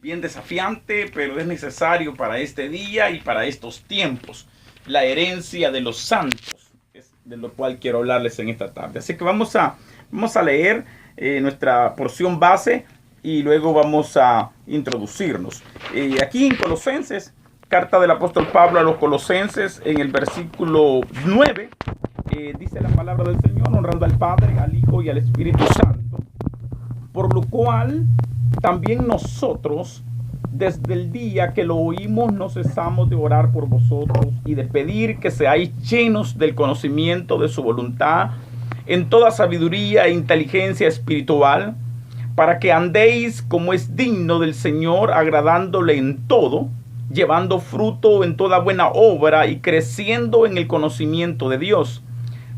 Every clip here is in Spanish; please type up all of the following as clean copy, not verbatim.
bien desafiante, pero es necesario para este día y para estos tiempos. La herencia de los santos, es de lo cual quiero hablarles en esta tarde. Así que vamos a leer nuestra porción base y luego vamos a introducirnos. Aquí en Colosenses, carta del apóstol Pablo a los Colosenses, en el versículo 9, dice la palabra del Señor, honrando al Padre, al Hijo y al Espíritu Santo, por lo cual también nosotros, desde el día que lo oímos, no cesamos de orar por vosotros y de pedir que seáis llenos del conocimiento de su voluntad, en toda sabiduría e inteligencia espiritual, para que andéis como es digno del Señor, agradándole en todo, llevando fruto en toda buena obra y creciendo en el conocimiento de Dios,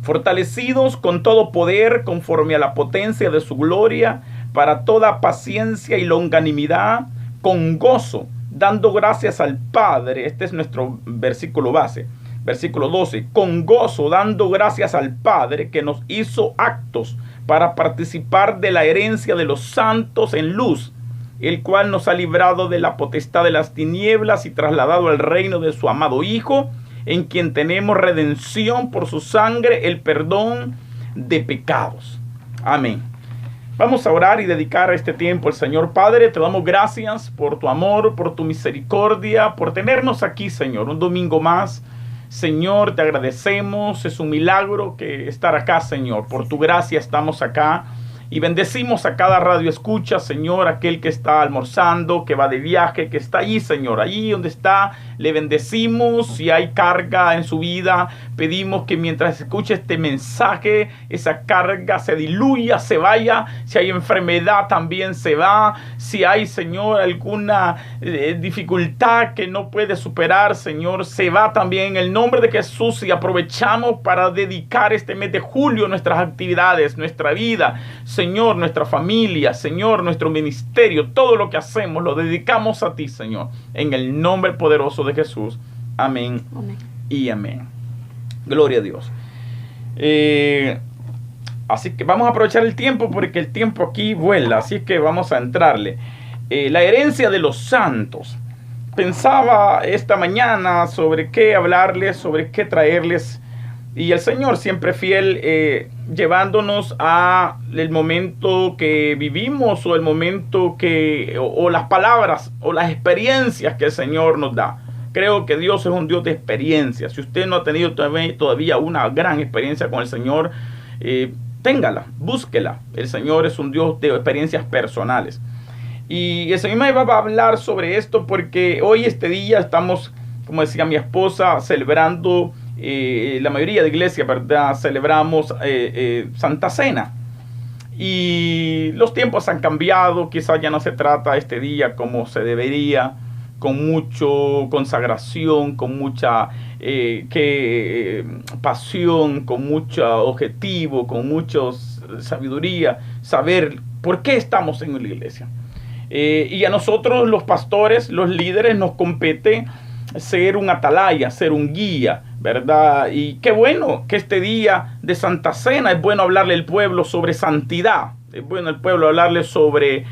fortalecidos con todo poder conforme a la potencia de su gloria, para toda paciencia y longanimidad, con gozo, dando gracias al Padre. Este es nuestro versículo base. Versículo 12. Con gozo, dando gracias al Padre, que nos hizo aptos para participar de la herencia de los santos en luz, el cual nos ha librado de la potestad de las tinieblas y trasladado al reino de su amado Hijo, en quien tenemos redención por su sangre, el perdón de pecados. Amén. Vamos a orar y dedicar este tiempo al Señor. Padre, te damos gracias por tu amor, por tu misericordia, por tenernos aquí, Señor, un domingo más. Señor, te agradecemos, es un milagro que estar acá, Señor. Por tu gracia estamos acá. Y bendecimos a cada radio escucha, Señor, aquel que está almorzando, que va de viaje, que está allí, Señor. Allí donde está, le bendecimos. Si hay carga en su vida, pedimos que mientras escuche este mensaje, esa carga se diluya, se vaya. Si hay enfermedad, también se va. Si hay, Señor, alguna dificultad que no puede superar, Señor, se va también en el nombre de Jesús. Y aprovechamos para dedicar este mes de julio nuestras actividades, nuestra vida, Señor, nuestra familia, Señor, nuestro ministerio, todo lo que hacemos lo dedicamos a ti, Señor, en el nombre poderoso de Jesús. Amén, amén. Y amén. Gloria a Dios. Así que vamos a aprovechar el tiempo porque el tiempo aquí vuela, así que vamos a entrarle. La herencia de los santos. Pensaba esta mañana sobre qué hablarles, sobre qué traerles. Y el Señor siempre fiel, llevándonos a el momento que vivimos o el momento o las palabras o las experiencias que el Señor nos da. Creo que Dios es un Dios de experiencias. Si usted no ha tenido todavía una gran experiencia con el Señor, téngala, búsquela. El Señor es un Dios de experiencias personales. Y el Señor me va a hablar sobre esto porque hoy, este día, estamos, como decía mi esposa, celebrando. La mayoría de iglesias, ¿verdad?, celebramos Santa Cena. Y los tiempos han cambiado. Quizás ya no se trata este día como se debería, con mucho consagración, con mucha pasión, con mucho objetivo, con mucha sabiduría, saber por qué estamos en la iglesia. Y a nosotros, los pastores, los líderes, nos compete ser un atalaya, ser un guía, ¿verdad? Y qué bueno que este día de Santa Cena es bueno hablarle al pueblo sobre santidad. Es bueno al pueblo hablarle sobre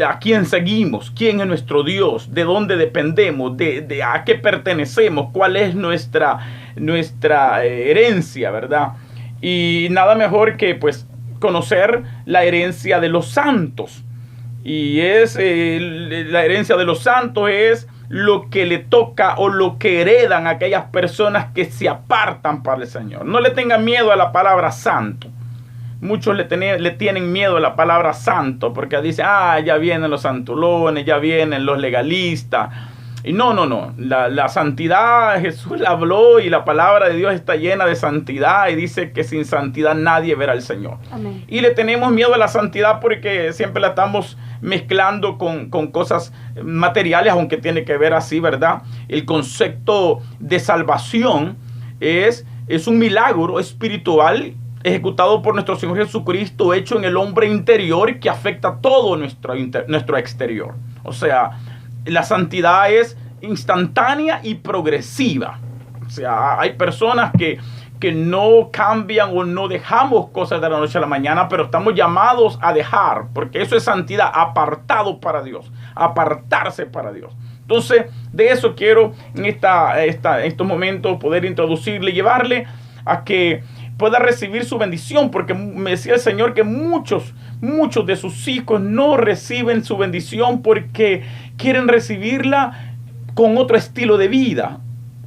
a quién seguimos, quién es nuestro Dios, de dónde dependemos, de a qué pertenecemos, cuál es nuestra herencia, ¿verdad? Y nada mejor que pues conocer la herencia de los santos. Y la herencia de los santos es lo que le toca o lo que heredan aquellas personas que se apartan para el Señor. No le tengan miedo a la palabra santo. Muchos le tienen miedo a la palabra santo porque dicen, ya vienen los santulones, ya vienen los legalistas. Y no. La santidad, Jesús la habló y la palabra de Dios está llena de santidad y dice que sin santidad nadie verá al Señor. Amén. Y le tenemos miedo a la santidad porque siempre la estamos mezclando con cosas materiales, aunque tiene que ver así, ¿verdad? El concepto de salvación es un milagro espiritual ejecutado por nuestro Señor Jesucristo, hecho en el hombre interior que afecta todo nuestro exterior. O sea, la santidad es instantánea y progresiva. O sea, hay personas que que no cambian o no dejamos cosas de la noche a la mañana, pero estamos llamados a dejar, porque eso es santidad, apartado para Dios, apartarse para Dios. Entonces, de eso quiero en estos momentos poder introducirle, llevarle a que pueda recibir su bendición, porque me decía el Señor que muchos de sus hijos no reciben su bendición porque quieren recibirla con otro estilo de vida.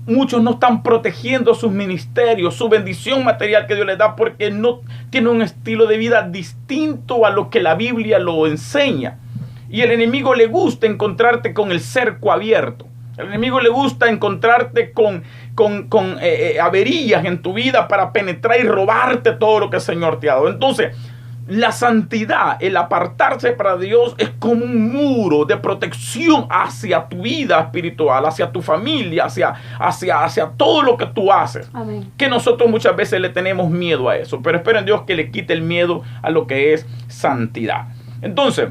Muchos no están protegiendo sus ministerios, su bendición material que Dios les da, porque no tienen un estilo de vida distinto a lo que la Biblia lo enseña. Y el enemigo le gusta encontrarte con el cerco abierto. El enemigo le gusta encontrarte con averías en tu vida para penetrar y robarte todo lo que el Señor te ha dado. Entonces, la santidad, el apartarse para Dios, es como un muro de protección hacia tu vida espiritual, hacia tu familia, hacia todo lo que tú haces. Amén. Que nosotros muchas veces le tenemos miedo a eso, pero espero en Dios que le quite el miedo a lo que es santidad. Entonces,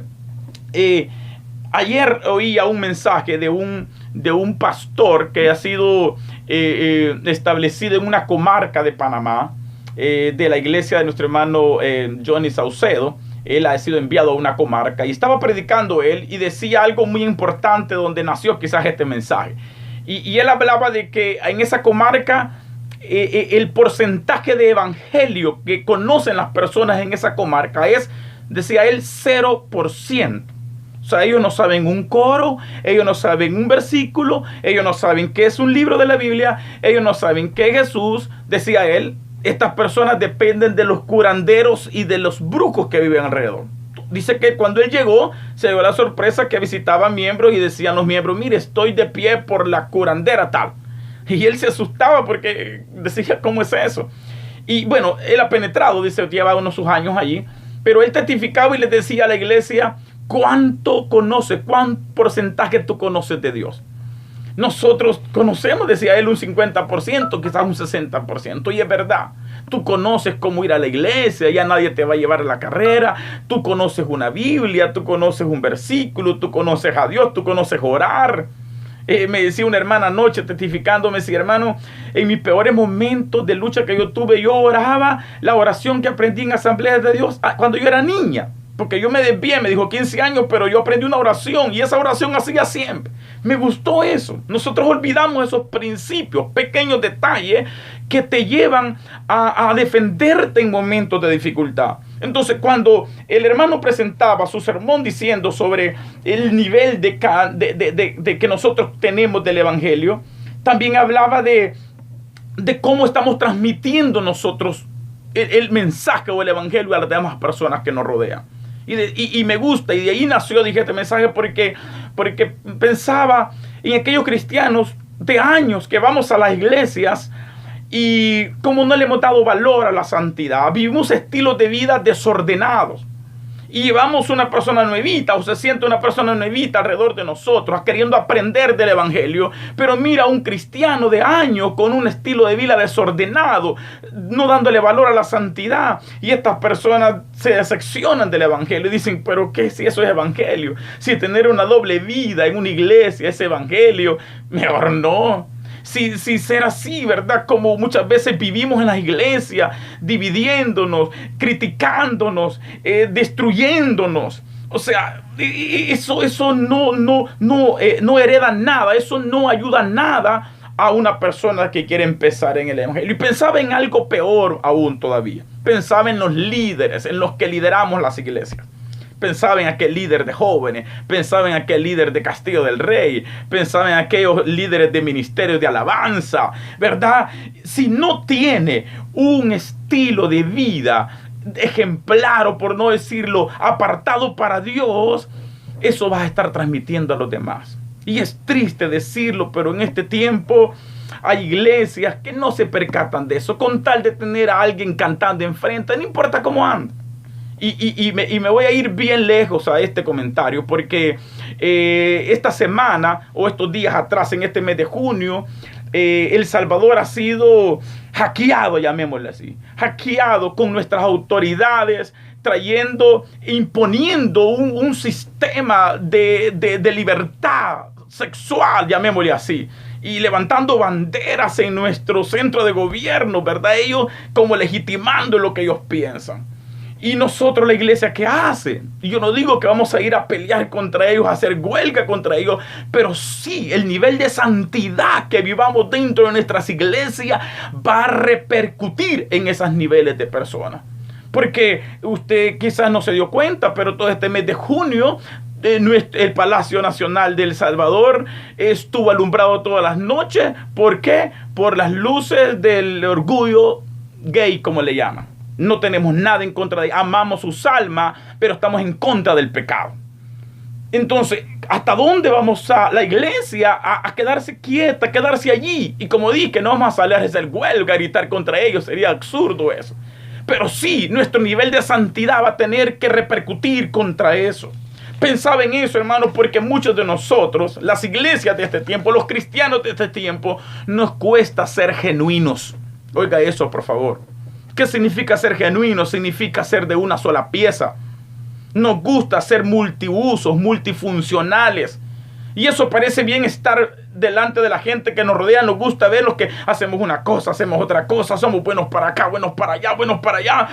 ayer oía un mensaje de un pastor que ha sido establecido en una comarca de Panamá, de la iglesia de nuestro hermano Johnny Saucedo. Él ha sido enviado a una comarca y estaba predicando él y decía algo muy importante donde nació quizás este mensaje. Y él hablaba de que en esa comarca el porcentaje de evangelio que conocen las personas en esa comarca es, decía él, 0%. O sea, ellos no saben un coro, ellos no saben un versículo, ellos no saben qué es un libro de la Biblia, ellos no saben qué es Jesús. Decía él, estas personas dependen de los curanderos y de los brujos que viven alrededor. Dice que cuando él llegó, se dio la sorpresa que visitaba miembros y decían los miembros, mire, estoy de pie por la curandera tal. Y él se asustaba porque decía, ¿cómo es eso? Y bueno, él ha penetrado, dice, lleva unos sus años allí, pero él testificaba y le decía a la iglesia, ¿cuánto conoces? ¿Cuán porcentaje tú conoces de Dios? Nosotros conocemos, decía él, un 50%, quizás un 60%. Y es verdad, tú conoces cómo ir a la iglesia, ya nadie te va a llevar a la carrera. Tú conoces una Biblia, tú conoces un versículo, tú conoces a Dios, tú conoces orar. Me decía una hermana anoche testificándome, decía, hermano, en mis peores momentos de lucha que yo tuve, yo oraba la oración que aprendí en Asamblea de Dios cuando yo era niña. Porque yo me desvié, me dijo 15 años, pero yo aprendí una oración y esa oración hacía siempre. Me gustó eso. Nosotros olvidamos esos principios, pequeños detalles que te llevan a defenderte en momentos de dificultad. Entonces, cuando el hermano presentaba su sermón diciendo sobre el nivel de que nosotros tenemos del evangelio, también hablaba de cómo estamos transmitiendo nosotros el mensaje o el evangelio a las demás personas que nos rodean. Y me gusta, y de ahí nació, dije, este mensaje porque pensaba en aquellos cristianos de años que vamos a las iglesias y como no le hemos dado valor a la santidad, vivimos estilos de vida desordenados. Y llevamos una persona nuevita, o se siente una persona nuevita alrededor de nosotros, queriendo aprender del evangelio. Pero mira a un cristiano de años con un estilo de vida desordenado, no dándole valor a la santidad. Y estas personas se decepcionan del evangelio y dicen, pero ¿qué si eso es evangelio? Si tener una doble vida en una iglesia es evangelio, mejor no. Si ser así, ¿verdad? Como muchas veces vivimos en las iglesias, dividiéndonos, criticándonos, destruyéndonos. O sea, eso no hereda nada, eso no ayuda nada a una persona que quiere empezar en el evangelio. Y pensaba en algo peor aún todavía. Pensaba en los líderes, en los que lideramos las iglesias. Pensaba en aquel líder de jóvenes, pensaba en aquel líder de Castillo del Rey, pensaba en aquellos líderes de ministerios de alabanza, ¿verdad? Si no tiene un estilo de vida ejemplar, o por no decirlo, apartado para Dios, eso va a estar transmitiendo a los demás. Y es triste decirlo, pero en este tiempo hay iglesias que no se percatan de eso, con tal de tener a alguien cantando enfrente, no importa cómo anda. Y me voy a ir bien lejos a este comentario porque esta semana o estos días atrás, en este mes de junio, El Salvador ha sido hackeado, llamémosle así, hackeado con nuestras autoridades, imponiendo un sistema de libertad sexual, llamémosle así. y levantando banderas en nuestro centro de gobierno, ¿verdad? Ellos como legitimando lo que ellos piensan. Y nosotros, la iglesia, ¿qué hace? Y yo no digo que vamos a ir a pelear contra ellos, a hacer huelga contra ellos, pero sí, el nivel de santidad que vivamos dentro de nuestras iglesias va a repercutir en esos niveles de personas. Porque usted quizás no se dio cuenta, pero todo este mes de junio, el Palacio Nacional de El Salvador estuvo alumbrado todas las noches. ¿Por qué? Por las luces del orgullo gay, como le llaman. No tenemos nada en contra de ellos. Amamos sus almas, pero estamos en contra del pecado. Entonces, ¿hasta dónde vamos la iglesia a quedarse quieta, a quedarse allí? Y como dije, no vamos a salir a hacer huelga, a gritar contra ellos. Sería absurdo eso. Pero sí, nuestro nivel de santidad va a tener que repercutir contra eso. Pensaba en eso, hermano, porque muchos de nosotros, las iglesias de este tiempo, los cristianos de este tiempo, nos cuesta ser genuinos. Oiga eso, por favor. ¿Qué significa ser genuino? Significa ser de una sola pieza. Nos gusta ser multiusos, multifuncionales. Y eso parece bien estar delante de la gente que nos rodea. Nos gusta ver los que hacemos una cosa, hacemos otra cosa. Somos buenos para acá, buenos para allá, buenos para allá.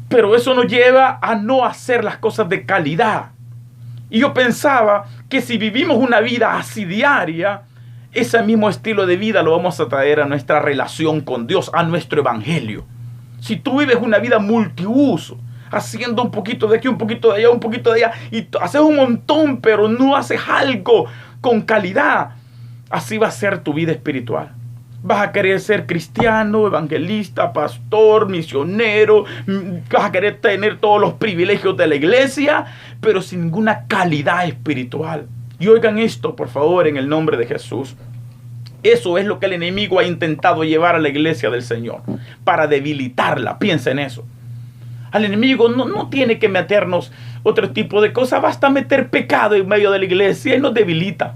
Pero eso nos lleva a no hacer las cosas de calidad. Y yo pensaba que si vivimos una vida así diaria, ese mismo estilo de vida lo vamos a traer a nuestra relación con Dios, a nuestro evangelio. Si tú vives una vida multiuso, haciendo un poquito de aquí, un poquito de allá, un poquito de allá, y haces un montón, pero no haces algo con calidad, así va a ser tu vida espiritual. Vas a querer ser cristiano, evangelista, pastor, misionero, vas a querer tener todos los privilegios de la iglesia, pero sin ninguna calidad espiritual. Y oigan esto, por favor, en el nombre de Jesús. Eso es lo que el enemigo ha intentado llevar a la iglesia del Señor, para debilitarla. Piensa en eso. Al enemigo no tiene que meternos otro tipo de cosas. Basta meter pecado en medio de la iglesia y nos debilita.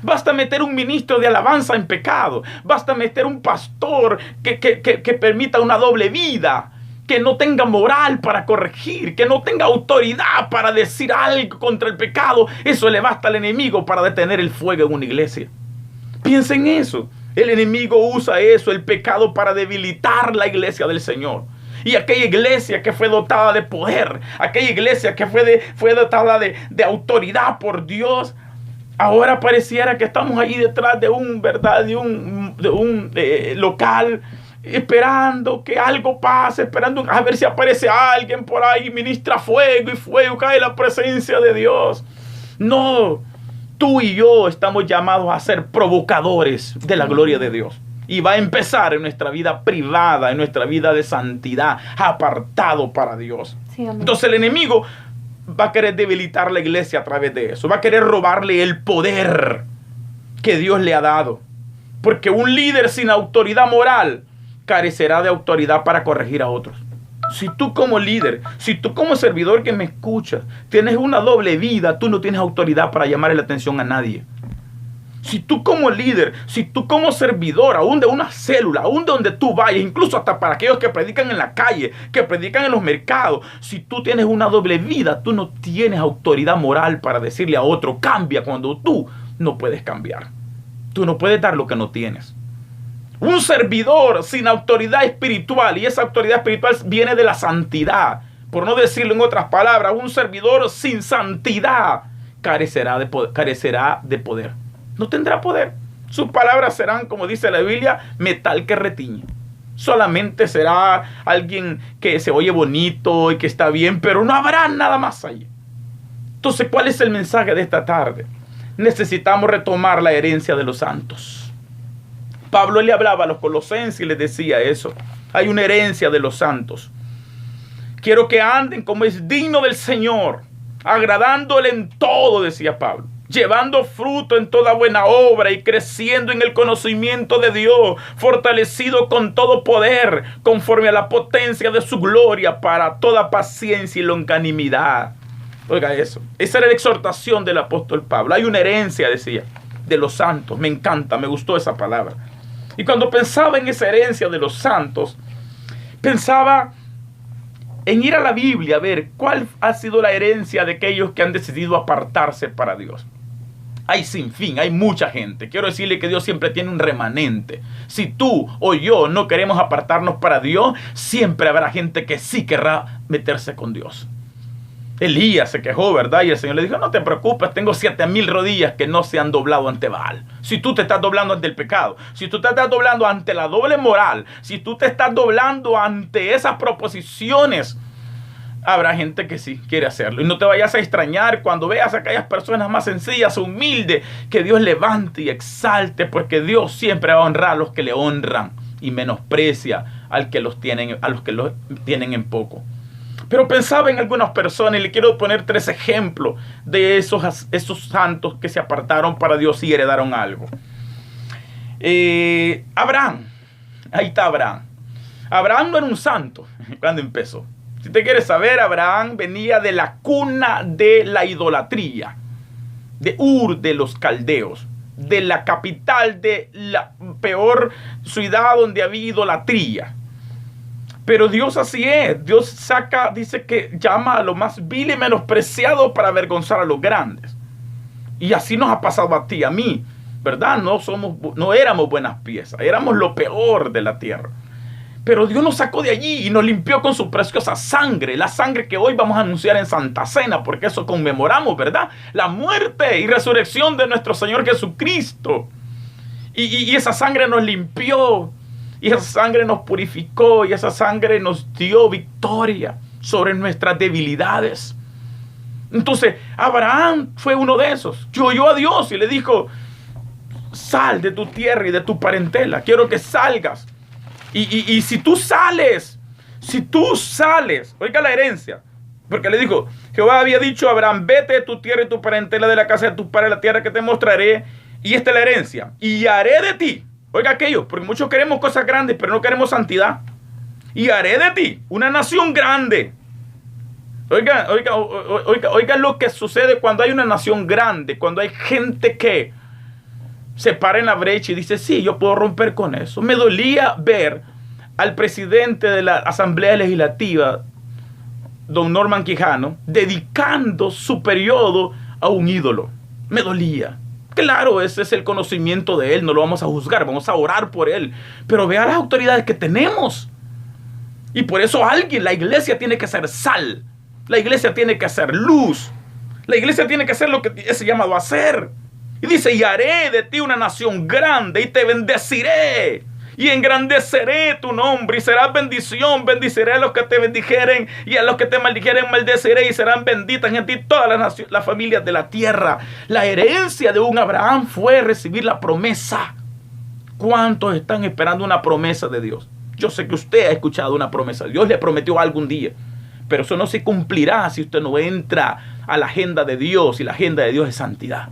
Basta meter un ministro de alabanza en pecado. Basta meter un pastor que permita una doble vida, que no tenga moral para corregir, que no tenga autoridad para decir algo contra el pecado. Eso le basta al enemigo para detener el fuego en una iglesia. Piensen en eso. El enemigo usa eso, el pecado, para debilitar la iglesia del Señor. Y aquella iglesia que fue dotada de poder, aquella iglesia que fue dotada de autoridad por Dios, ahora pareciera que estamos allí detrás de un local, esperando que algo pase, esperando a ver si aparece alguien por ahí, ministra fuego y fuego, cae la presencia de Dios. No, tú y yo estamos llamados a ser provocadores de la gloria de Dios. Y va a empezar en nuestra vida privada, en nuestra vida de santidad, apartado para Dios. Sí, entonces el enemigo va a querer debilitar la iglesia a través de eso. Va a querer robarle el poder que Dios le ha dado. Porque un líder sin autoridad moral carecerá de autoridad para corregir a otros. Si tú como líder, si tú como servidor que me escuchas, tienes una doble vida, tú no tienes autoridad para llamarle la atención a nadie. Si tú como líder, si tú como servidor, aún de una célula, aún de donde tú vayas, incluso hasta para aquellos que predican en la calle, que predican en los mercados, si tú tienes una doble vida, tú no tienes autoridad moral para decirle a otro, cambia, cuando tú no puedes cambiar. Tú no puedes dar lo que no tienes. Un servidor sin autoridad espiritual, y esa autoridad espiritual viene de la santidad, por no decirlo en otras palabras, un servidor sin santidad carecerá de poder. No tendrá poder. Sus palabras serán, como dice la Biblia, metal que retiñe. Solamente será alguien que se oye bonito y que está bien, pero no habrá nada más allí. Entonces, ¿cuál es el mensaje de esta tarde? Necesitamos retomar la herencia de los santos. Pablo le hablaba a los colosenses y les decía eso. Hay una herencia de los santos. Quiero que anden como es digno del Señor, agradándole en todo, decía Pablo, llevando fruto en toda buena obra y creciendo en el conocimiento de Dios, fortalecido con todo poder, conforme a la potencia de su gloria, para toda paciencia y longanimidad. Oiga eso. Esa era la exhortación del apóstol Pablo. Hay una herencia, decía, de los santos. Me encanta, me gustó esa palabra. Y cuando pensaba en esa herencia de los santos, pensaba en ir a la Biblia a ver cuál ha sido la herencia de aquellos que han decidido apartarse para Dios. Hay sin fin, hay mucha gente. Quiero decirle que Dios siempre tiene un remanente. Si tú o yo no queremos apartarnos para Dios, siempre habrá gente que sí querrá meterse con Dios. Elías se quejó, ¿verdad? Y el Señor le dijo, no te preocupes, tengo 7,000 rodillas que no se han doblado ante Baal. Si tú te estás doblando ante el pecado, si tú te estás doblando ante la doble moral, si tú te estás doblando ante esas proposiciones, habrá gente que sí quiere hacerlo. Y no te vayas a extrañar cuando veas a aquellas personas más sencillas, humildes, que Dios levante y exalte, porque Dios siempre va a honrar a los que le honran y menosprecia a los que los tienen en poco. Pero pensaba en algunas personas y le quiero poner 3 ejemplos de esos santos que se apartaron para Dios y heredaron algo. Abraham, ahí está Abraham. Abraham no era un santo cuando empezó. Si te quieres saber, Abraham venía de la cuna de la idolatría, de Ur de los Caldeos, de la capital de la peor ciudad donde había idolatría. Pero Dios así es. Dios dice que llama a lo más vil y menospreciado para avergonzar a los grandes. Y así nos ha pasado a ti, a mí, ¿verdad? No éramos buenas piezas, éramos lo peor de la tierra. Pero Dios nos sacó de allí y nos limpió con su preciosa sangre. La sangre que hoy vamos a anunciar en Santa Cena, porque eso conmemoramos, ¿verdad? La muerte y resurrección de nuestro Señor Jesucristo. Y esa sangre nos limpió. Y esa sangre nos purificó. Y esa sangre nos dio victoria sobre nuestras debilidades. Entonces, Abraham fue uno de esos. Oyó a Dios y le dijo, sal de tu tierra y de tu parentela. Quiero que salgas. Y si tú sales, oiga la herencia, porque le dijo, Jehová había dicho a Abraham, vete de tu tierra y tu parentela de la casa de tu padre, la tierra que te mostraré, y esta es la herencia, y haré de ti, oiga aquello, porque muchos queremos cosas grandes, pero no queremos santidad, y haré de ti una nación grande. Oiga lo que sucede cuando hay una nación grande, cuando hay gente que se para en la brecha y dice, sí, yo puedo romper con eso. Me dolía ver al presidente de la Asamblea Legislativa, don Norman Quijano, dedicando su periodo a un ídolo. Me dolía. Claro, ese es el conocimiento de él, no lo vamos a juzgar, vamos a orar por él. Pero vea las autoridades que tenemos. Y por eso la iglesia tiene que ser sal. La iglesia tiene que ser luz. La iglesia tiene que hacer lo que es llamado a hacer. Y dice, y haré de ti una nación grande y te bendeciré y engrandeceré tu nombre y serás bendición. Bendiciré a los que te bendijeren y a los que te maldijeren maldeciré y serán benditas en ti todas las familias de la tierra. La herencia de un Abraham fue recibir la promesa. ¿Cuántos están esperando una promesa de Dios? Yo sé que usted ha escuchado una promesa. Dios le prometió algún día, pero eso no se cumplirá si usted no entra a la agenda de Dios, y la agenda de Dios es santidad.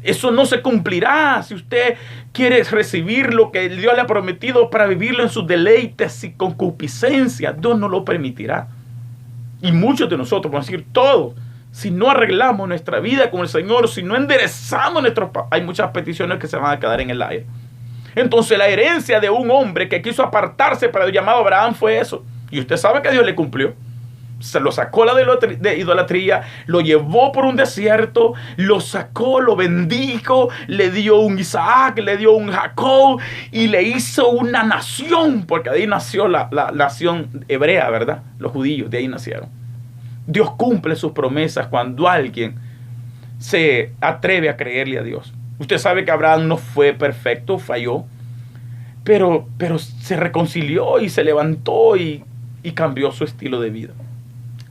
Eso no se cumplirá si usted quiere recibir lo que Dios le ha prometido para vivirlo en sus deleites y concupiscencia. Dios no lo permitirá. Y muchos de nosotros, por decir todos, si no arreglamos nuestra vida con el Señor, si no enderezamos hay muchas peticiones que se van a quedar en el aire. Entonces la herencia de un hombre que quiso apartarse para el llamado Abraham fue eso. Y usted sabe que Dios le cumplió. Se lo sacó de idolatría, lo llevó por un desierto, lo sacó, lo bendijo, le dio un Isaac, le dio un Jacob y le hizo una nación, porque de ahí nació la nación hebrea, ¿verdad? Los judíos, de ahí nacieron. Dios cumple sus promesas cuando alguien se atreve a creerle a Dios. Usted sabe que Abraham no fue perfecto, falló, pero se reconcilió y se levantó y cambió su estilo de vida.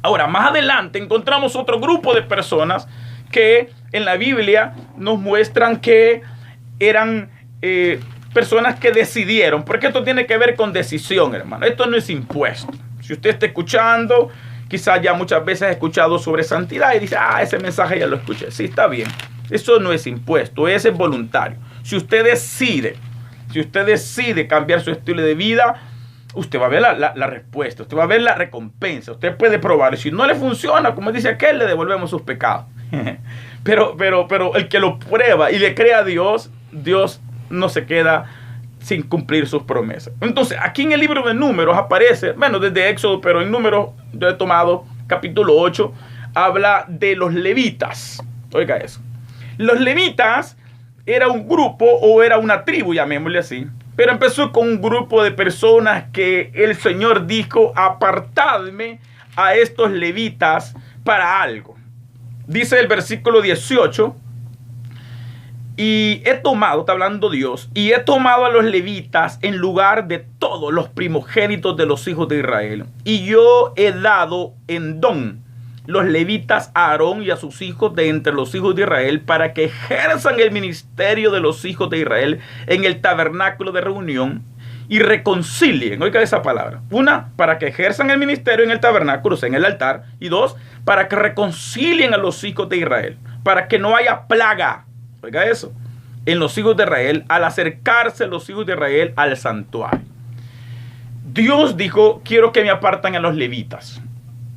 Ahora, más adelante encontramos otro grupo de personas que en la Biblia nos muestran que eran personas que decidieron, porque esto tiene que ver con decisión, hermano. Esto no es impuesto. Si usted está escuchando, quizás ya muchas veces ha escuchado sobre santidad y dice, ese mensaje ya lo escuché. Sí, está bien. Eso no es impuesto, es voluntario. Si usted decide cambiar su estilo de vida, usted va a ver la respuesta, usted va a ver la recompensa, usted puede probar. Si no le funciona, como dice aquel, le devolvemos sus pecados. pero el que lo prueba y le cree a Dios, Dios no se queda sin cumplir sus promesas. Entonces, aquí en el libro de Números aparece, bueno, desde Éxodo, pero en Números yo he tomado capítulo 8, habla de los levitas. Oiga eso. Los levitas era un grupo o era una tribu, llamémosle así. Pero empezó con un grupo de personas que el Señor dijo: apartadme a estos levitas para algo. Dice el versículo 18: y he tomado, está hablando Dios, y he tomado a los levitas en lugar de todos los primogénitos de los hijos de Israel. Y yo he dado en don los levitas a Aarón y a sus hijos de entre los hijos de Israel, para que ejerzan el ministerio de los hijos de Israel en el tabernáculo de reunión y reconcilien. Oiga esa palabra. Una, para que ejerzan el ministerio en el tabernáculo, o sea, en el altar. Y dos, para que reconcilien a los hijos de Israel, para que no haya plaga. Oiga eso. En los hijos de Israel, al acercarse los hijos de Israel al santuario. Dios dijo: quiero que me apartan a los levitas.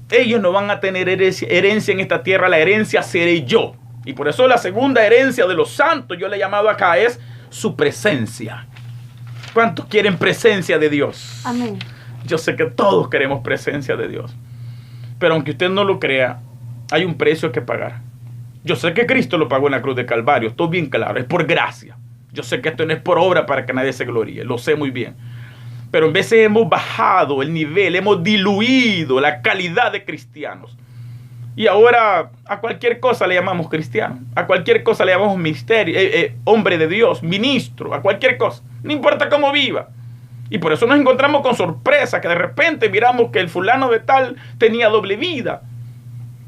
Ellos no van a tener herencia en esta tierra, la herencia seré yo. Y por eso la segunda herencia de los santos, yo le he llamado acá, es su presencia. ¿Cuántos quieren presencia de Dios? Amén. Yo sé que todos queremos presencia de Dios. Pero aunque usted no lo crea, hay un precio que pagar. Yo sé que Cristo lo pagó en la cruz de Calvario, estoy bien claro, es por gracia. Yo sé que esto no es por obra para que nadie se gloríe, lo sé muy bien. Pero en veces hemos bajado el nivel, hemos diluido la calidad de cristianos. Y ahora a cualquier cosa le llamamos cristiano, a cualquier cosa le llamamos misterio, hombre de Dios, ministro, a cualquier cosa, no importa cómo viva. Y por eso nos encontramos con sorpresa, que de repente miramos que el fulano de tal tenía doble vida.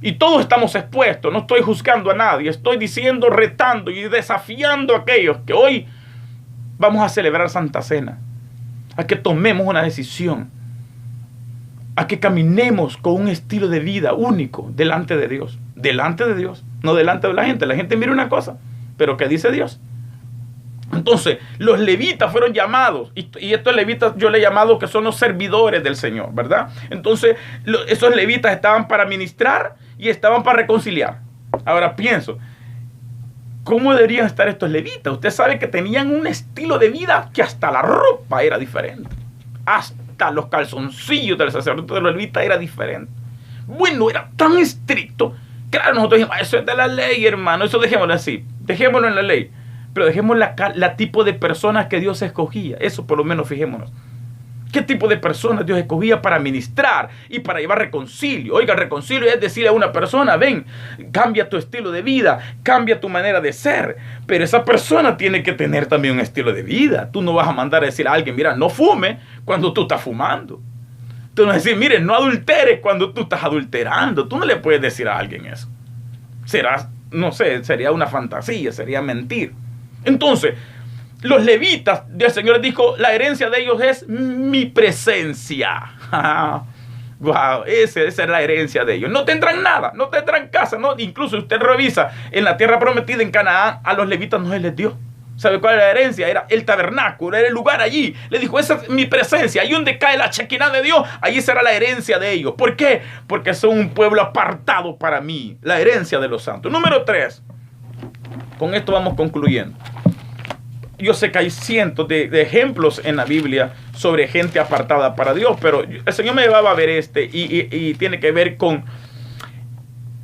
Y todos estamos expuestos, no estoy juzgando a nadie, estoy diciendo, retando y desafiando a aquellos que hoy vamos a celebrar Santa Cena. A que tomemos una decisión, a que caminemos con un estilo de vida único delante de Dios, no delante de la gente. La gente mira una cosa, pero ¿qué dice Dios? Entonces, los levitas fueron llamados, y estos levitas yo le he llamado que son los servidores del Señor, ¿verdad? Entonces, esos levitas estaban para ministrar y estaban para reconciliar. Ahora pienso, ¿cómo deberían estar estos levitas? Usted sabe que tenían un estilo de vida que hasta la ropa era diferente. Hasta los calzoncillos del sacerdote de los levitas era diferente. Bueno, era tan estricto. Claro, nosotros dijimos: eso es de la ley, hermano. Eso dejémoslo así. Dejémoslo en la ley. Pero dejemos la tipo de personas que Dios escogía. Eso por lo menos fijémonos. ¿Qué tipo de personas Dios escogía para ministrar y para llevar reconcilio? Oiga, reconcilio es decirle a una persona: ven, cambia tu estilo de vida, cambia tu manera de ser. Pero esa persona tiene que tener también un estilo de vida. Tú no vas a mandar a decir a alguien: mira, no fume cuando tú estás fumando. Tú no vas a decir: mire, no adulteres cuando tú estás adulterando. Tú no le puedes decir a alguien eso. No sé, sería una fantasía, sería mentir. Entonces, los levitas, el Señor dijo: la herencia de ellos es mi presencia. Wow, esa es la herencia de ellos. No tendrán nada, no tendrán casa, ¿no? Incluso usted revisa en la tierra prometida en Canaán, a los levitas no se les dio. ¿Sabe cuál era la herencia? Era el tabernáculo, era el lugar allí. Le dijo: esa es mi presencia. Ahí donde cae la Shekinah de Dios, allí será la herencia de ellos. ¿Por qué? Porque son un pueblo apartado para mí. La herencia de los santos. Número 3. Con esto vamos concluyendo. Yo sé que hay cientos de ejemplos en la Biblia sobre gente apartada para Dios, pero el Señor me llevaba a ver y tiene que ver con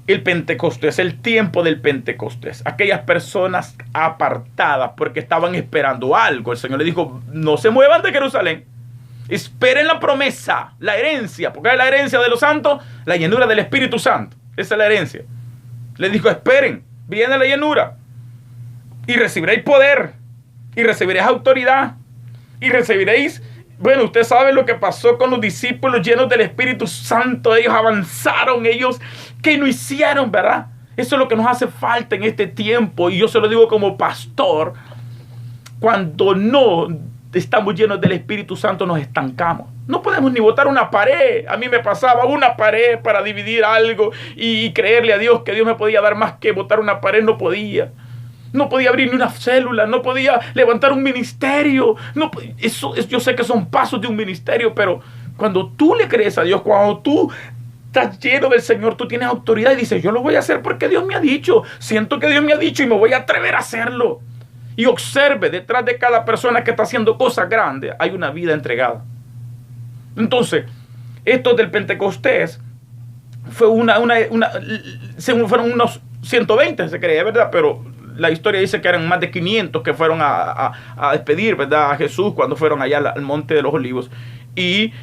el Pentecostés, el tiempo del Pentecostés. Aquellas personas apartadas porque estaban esperando algo. El Señor le dijo: no se muevan de Jerusalén, esperen la promesa, la herencia, porque es la herencia de los santos, la llenura del Espíritu Santo. Esa es la herencia. Le dijo: esperen, viene la llenura y recibiréis poder. Y recibiréis autoridad. Y recibiréis... Bueno, usted sabe lo que pasó con los discípulos llenos del Espíritu Santo. Ellos avanzaron. Ellos, ¿qué no hicieron, verdad? Eso es lo que nos hace falta en este tiempo. Y yo se lo digo como pastor. Cuando no estamos llenos del Espíritu Santo, nos estancamos. No podemos ni botar una pared. A mí me pasaba una pared para dividir algo y creerle a Dios que Dios me podía dar más que botar una pared. No podía. No podía abrir ni una célula, no podía levantar un ministerio. Yo sé que son pasos de un ministerio, pero cuando tú le crees a Dios, cuando tú estás lleno del Señor, tú tienes autoridad y dices: yo lo voy a hacer porque Dios me ha dicho. Siento que Dios me ha dicho y me voy a atrever a hacerlo. Y observe, detrás de cada persona que está haciendo cosas grandes, hay una vida entregada. Entonces, esto del Pentecostés fueron unos 120, se cree, ¿verdad? Pero la historia dice que eran más de 500 que fueron a despedir, ¿verdad?, a Jesús cuando fueron allá al Monte de los Olivos. Y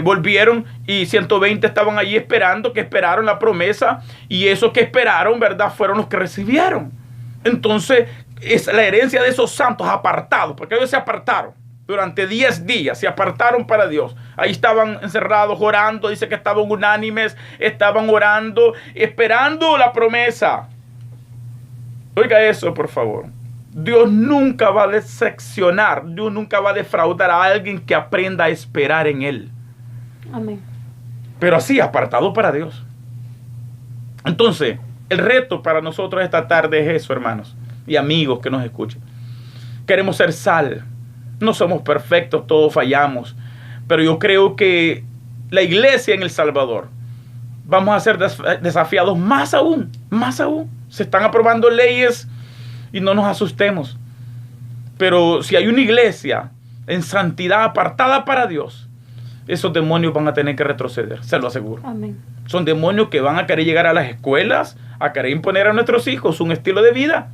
volvieron y 120 estaban allí esperando, que esperaron la promesa, y esos que esperaron, ¿verdad?, fueron los que recibieron. Entonces, es la herencia de esos santos apartados, porque ellos se apartaron durante 10 días, se apartaron para Dios. Ahí estaban encerrados orando, dice que estaban unánimes, estaban orando, esperando la promesa. Oiga eso, por favor. Dios nunca va a decepcionar, Dios nunca va a defraudar a alguien que aprenda a esperar en Él. Amén. Pero así, apartado para Dios. Entonces, el reto para nosotros esta tarde es eso, hermanos y amigos que nos escuchan. Queremos ser sal. No somos perfectos, todos fallamos. Pero yo creo que la iglesia en El Salvador vamos a ser desafiados más aún, más aún. Se están aprobando leyes y no nos asustemos. Pero si hay una iglesia en santidad apartada para Dios, esos demonios van a tener que retroceder, se lo aseguro. Amén. Son demonios que van a querer llegar a las escuelas, a querer imponer a nuestros hijos un estilo de vida.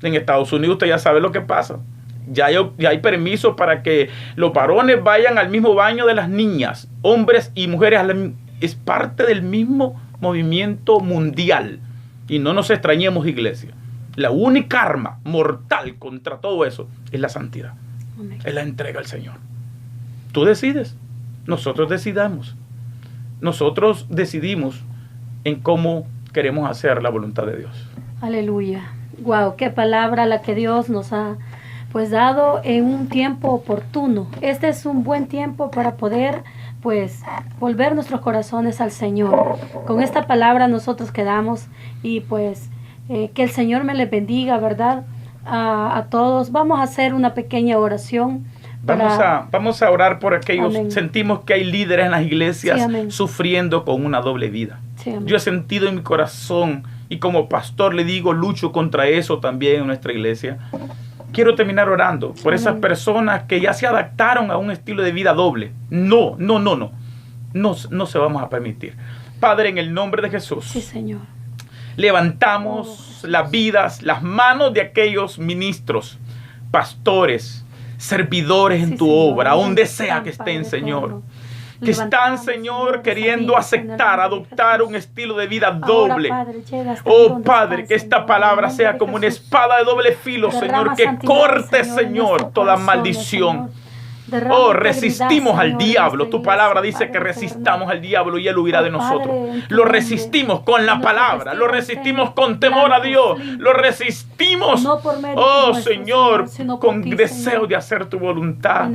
En Estados Unidos usted ya sabe lo que pasa. Ya hay permiso para que los varones vayan al mismo baño de las niñas, hombres y mujeres. Es parte del mismo movimiento mundial. Y no nos extrañemos, iglesia. La única arma mortal contra todo eso es la santidad. Amén. Es la entrega al Señor. Tú decides. Nosotros decidamos. Nosotros decidimos en cómo queremos hacer la voluntad de Dios. Aleluya. Wow, qué palabra la que Dios nos ha pues dado en un tiempo oportuno. Este es un buen tiempo para poder pues volver nuestros corazones al Señor. Con esta palabra nosotros quedamos y pues que el Señor me les bendiga, ¿verdad? A todos. Vamos a hacer una pequeña oración. Vamos a orar por aquellos. Amén. Sentimos que hay líderes en las iglesias, sí, sufriendo con una doble vida. Sí, yo he sentido en mi corazón, y como pastor le digo, lucho contra eso también en nuestra iglesia. Quiero terminar orando por esas personas que ya se adaptaron a un estilo de vida doble. No se vamos a permitir. Padre, en el nombre de Jesús. Sí, Señor. Levantamos las vidas, las manos de aquellos ministros, pastores, servidores en tu obra, donde sea que estén, Señor. Que están, Señor, queriendo aceptar, adoptar un estilo de vida doble. Oh, Padre, que esta palabra sea como una espada de doble filo, Señor, que corte, Señor, toda maldición. Oh, resistimos al diablo. Tu palabra dice que resistamos al diablo y él huirá de nosotros. Lo resistimos con la palabra, lo resistimos con temor a Dios, lo resistimos, oh Señor, con deseo de hacer tu voluntad.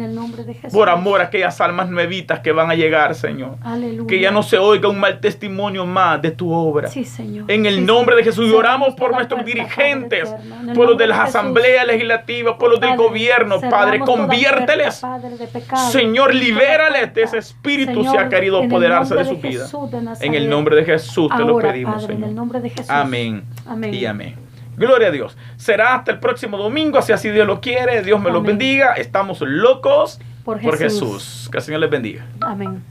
Por amor a aquellas almas nuevitas que van a llegar, Señor. Que ya no se oiga un mal testimonio más de tu obra. En el nombre de Jesús, oramos por nuestros dirigentes, por los de las asambleas legislativas, por los del gobierno, Padre, conviérteles. Señor, libérales de ese espíritu si ha querido apoderarse de su vida. En el nombre de Jesús te lo pedimos, Señor. Amén y amén. Gloria a Dios. Será hasta el próximo domingo, si así Dios lo quiere. Dios me los bendiga. Estamos locos por Jesús. Que el Señor les bendiga. Amén.